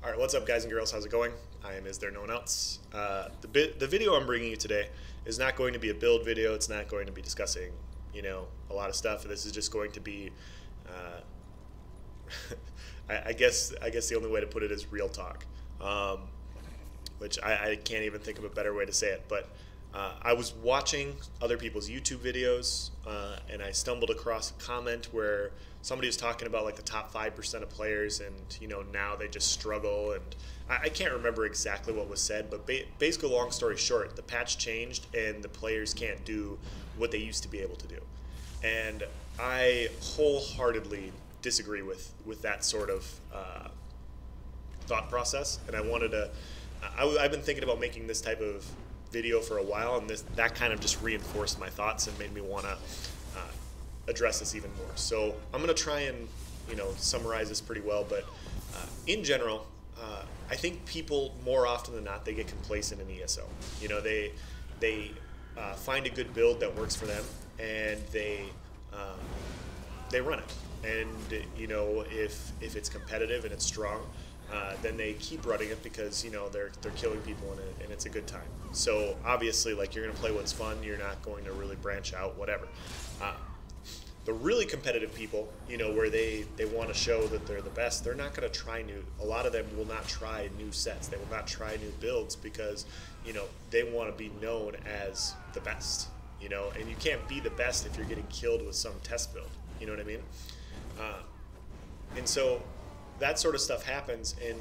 All right, what's up, guys and girls? How's it going? I am Is There No One Else? The video I'm bringing you today is not going to be a build video. It's not going to be discussing, a lot of stuff. This is just going to be, I guess the only way to put it is real talk, which I can't even think of a better way to say it. But I was watching other people's YouTube videos, and I stumbled across a comment where somebody was talking about like the top 5% of players, and now they just struggle. And I can't remember exactly what was said, but basically, long story short, the patch changed, and the players can't do what they used to be able to do. And I wholeheartedly disagree with that sort of thought process. And I wanted to. I've been thinking about making this type of video for a while, and that kind of just reinforced my thoughts and made me want to address this even more. So I'm going to try and summarize this pretty well, but in general, I think people more often than not, they get complacent in ESO. They find a good build that works for them, and they run it. And if it's competitive and it's strong, then they keep running it because they're killing people in it, and it's a good time. So obviously, like, you're going to play what's fun. You're not going to really branch out, whatever. The really competitive people, where they want to show that they're the best, they're not going to try new. A lot of them will not try new sets. They will not try new builds because they want to be known as the best. And you can't be the best if you're getting killed with some test build. You know what I mean? And so that sort of stuff happens, and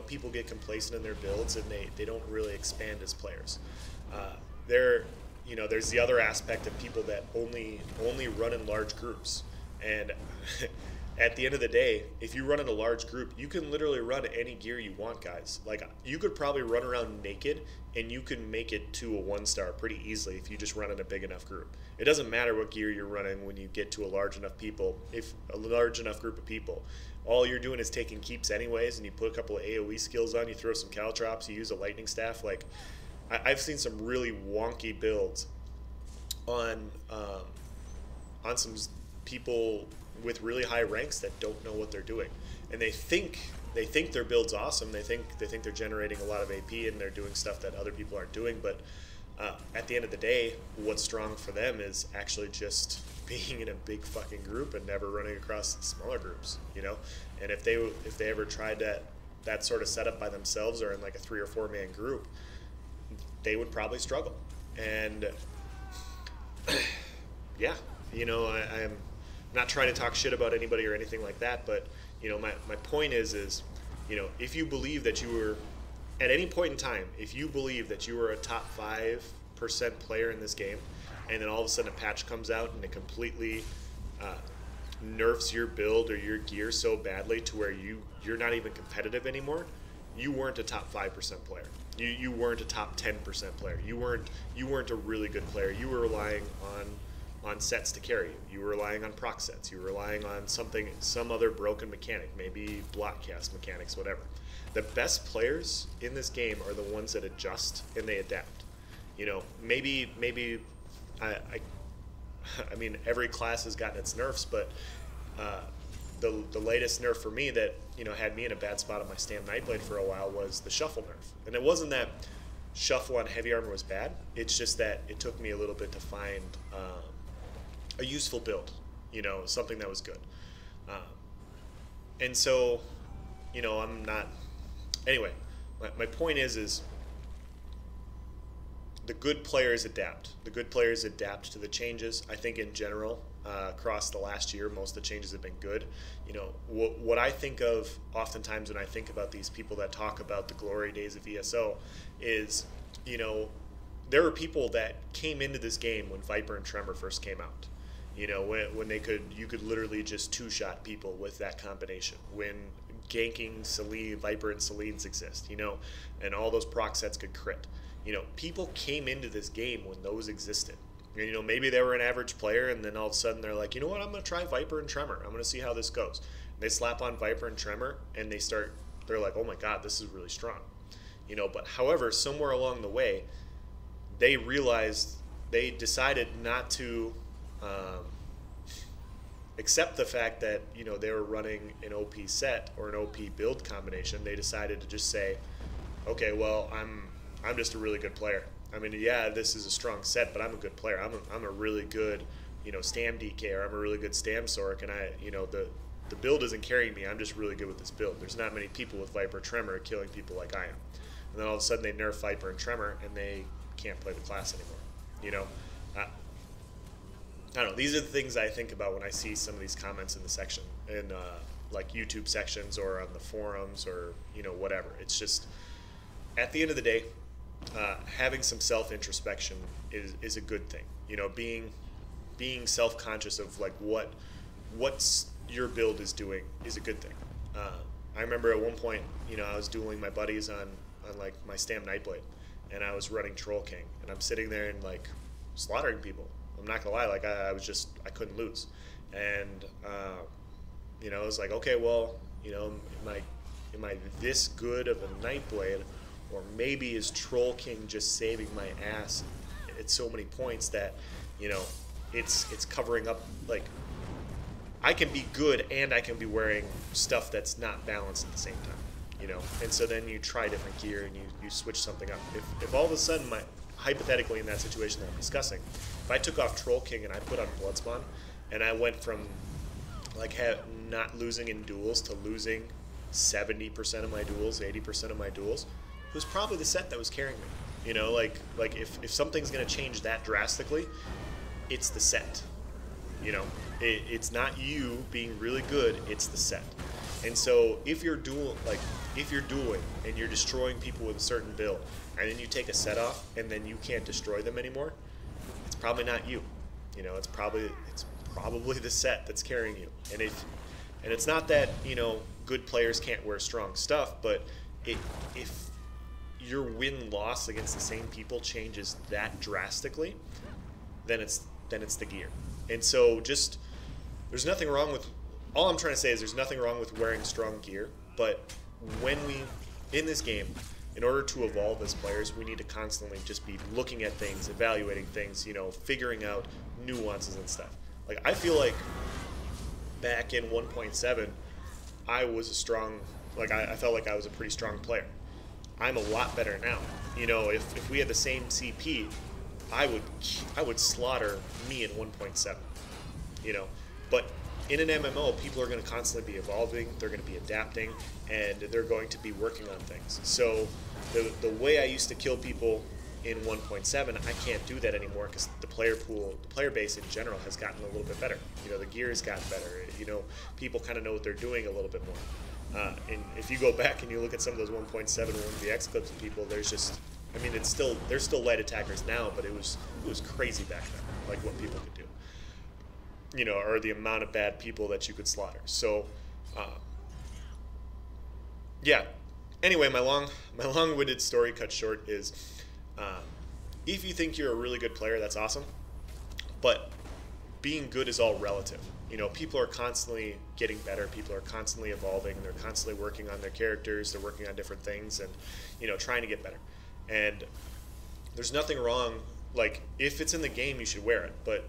people get complacent in their builds, and they don't really expand as players. There's the other aspect of people that only run in large groups, and at the end of the day, if you run in a large group, you can literally run any gear you want, guys. Like, you could probably run around naked, and you can make it to a 1-star pretty easily if you just run in a big enough group. It doesn't matter what gear you're running when you get to a large enough group of people. All you're doing is taking keeps anyways, and you put a couple of AoE skills on, you throw some caltrops, you use a lightning staff. Like, I've seen some really wonky builds on some people with really high ranks that don't know what they're doing, and they think their build's awesome. They think they're generating a lot of AP, and they're doing stuff that other people aren't doing. But at the end of the day, what's strong for them is actually just being in a big fucking group and never running across smaller groups. And if they ever tried that sort of setup by themselves or in like a 3 or 4 man group, they would probably struggle. And yeah, I'm not trying to talk shit about anybody or anything like that, but my point is if you believe that you were at any point in time, if you believe that you were a top 5% player in this game, and then all of a sudden a patch comes out and it completely nerfs your build or your gear so badly to where you're not even competitive anymore, you weren't a top 5% player. You weren't a top 10% player. You weren't a really good player. You were relying on sets to carry you. You were relying on proc sets. You were relying on some other broken mechanic, maybe block cast mechanics, whatever. The best players in this game are the ones that adjust and they adapt. Maybe I mean, every class has gotten its nerfs, but the latest nerf for me that had me in a bad spot on my Stam Nightblade for a while was the shuffle nerf. And it wasn't that shuffle on heavy armor was bad. It's just that it took me a little bit to find a useful build, something that was good. And so, I'm not. Anyway, my point is the good players adapt. The good players adapt to the changes. I think in general, across the last year, most of the changes have been good. What I think of oftentimes when I think about these people that talk about the glory days of ESO is, there were people that came into this game when Viper and Tremor first came out. When you could literally just 2-shot people with that combination. When ganking Viper and Selene exist, and all those proc sets could crit. People came into this game when those existed. Maybe they were an average player, and then all of a sudden they're like, I'm going to try Viper and Tremor. I'm going to see how this goes. And they slap on Viper and Tremor, and they're like, oh my god, this is really strong. But however, somewhere along the way, they decided not to accept the fact that they were running an OP set or an OP build combination. They decided to just say, okay, well, I'm just a really good player. I mean, yeah, this is a strong set, but I'm a good player. I'm a really good Stam DK, or I'm a really good Stam Sork, and the build isn't carrying me. I'm just really good with this build. There's not many people with Viper Tremor killing people like I am. And then all of a sudden they nerf Viper and Tremor, and they can't play the class anymore. I don't know. These are the things I think about when I see some of these comments in the section, in like YouTube sections or on the forums or whatever. It's just, at the end of the day, having some self-introspection is a good thing. Being self-conscious of like what's your build is doing is a good thing. I remember at one point, I was dueling my buddies on like my Stam Nightblade, and I was running Troll King, and I'm sitting there and like slaughtering people. I'm not gonna lie, like I couldn't lose, and I was like, okay, well, am I this good of a Nightblade, or maybe is Troll King just saving my ass at so many points that it's covering up, like I can be good and I can be wearing stuff that's not balanced at the same time, and so then you try different gear and you switch something up. If all of a sudden, hypothetically in that situation that I'm discussing, if I took off Troll King and I put on Bloodspawn, and I went from like not losing in duels to losing 70% of my duels, 80% of my duels, it was probably the set that was carrying me. Like if something's going to change that drastically, it's the set. It's not you being really good, it's the set. And so if you're dueling and you're destroying people with a certain build, and then you take a set off and then you can't destroy them anymore, it's probably not you. It's probably the set that's carrying you. And it's not that good players can't wear strong stuff, but if your win-loss against the same people changes that drastically, then it's the gear. And so there's nothing wrong with, all I'm trying to say is there's nothing wrong with wearing strong gear, but in this game, in order to evolve as players, we need to constantly just be looking at things, evaluating things, figuring out nuances and stuff. Like, I feel like back in 1.7, I was I felt like I was a pretty strong player. I'm a lot better now. If we had the same CP, I would slaughter me in 1.7. But in an MMO, people are going to constantly be evolving, they're going to be adapting, and they're going to be working on things. So the way I used to kill people in 1.7, I can't do that anymore because the player base in general has gotten a little bit better. The gear has gotten better. People kind of know what they're doing a little bit more. And if you go back and you look at some of those 1.7 1VX clips of people, there's still light attackers now, but it was crazy back then, like what people could do. Or the amount of bad people that you could slaughter. So, yeah. Anyway, my long-winded story cut short is, if you think you're a really good player, that's awesome. But being good is all relative. People are constantly getting better. People are constantly evolving. They're constantly working on their characters. They're working on different things and, trying to get better. And there's nothing wrong. Like, if it's in the game, you should wear it. But,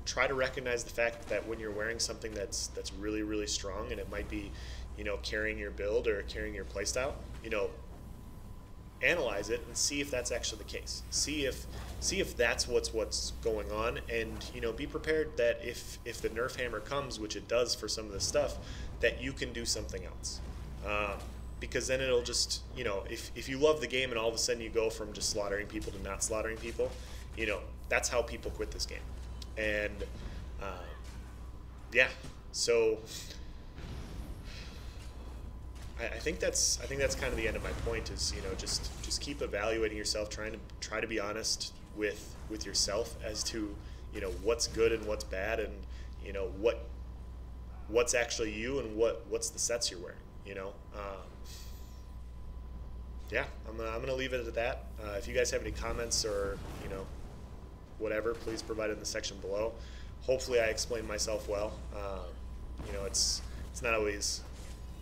try to recognize the fact that when you're wearing something that's really, really strong, and it might be, carrying your build or carrying your playstyle, analyze it and see if that's actually the case. See if that's what's going on, and, be prepared that if the nerf hammer comes, which it does for some of this stuff, that you can do something else. Because then it'll just, if you love the game and all of a sudden you go from just slaughtering people to not slaughtering people, that's how people quit this game. And, yeah, so I think that's kind of the end of my point is, just keep evaluating yourself, try to be honest with yourself as to, what's good and what's bad, and, what's actually you and what's the sets you're wearing, yeah, I'm gonna leave it at that. If you guys have any comments or whatever, please provide it in the section below. Hopefully, I explained myself well. It's not always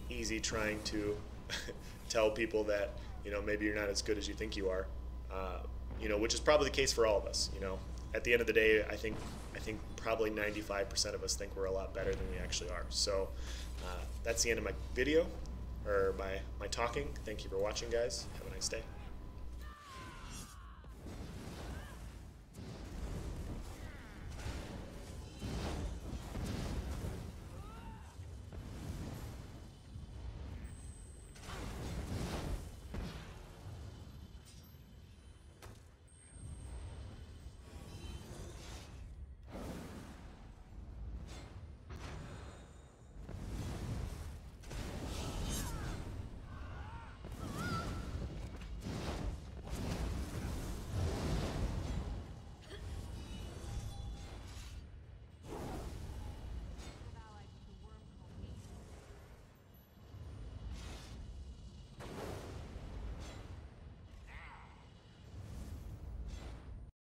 easy trying to tell people that maybe you're not as good as you think you are. Which is probably the case for all of us. at the end of the day, I think probably 95% of us think we're a lot better than we actually are. So that's the end of my video, or my talking. Thank you for watching, guys. Have a nice day.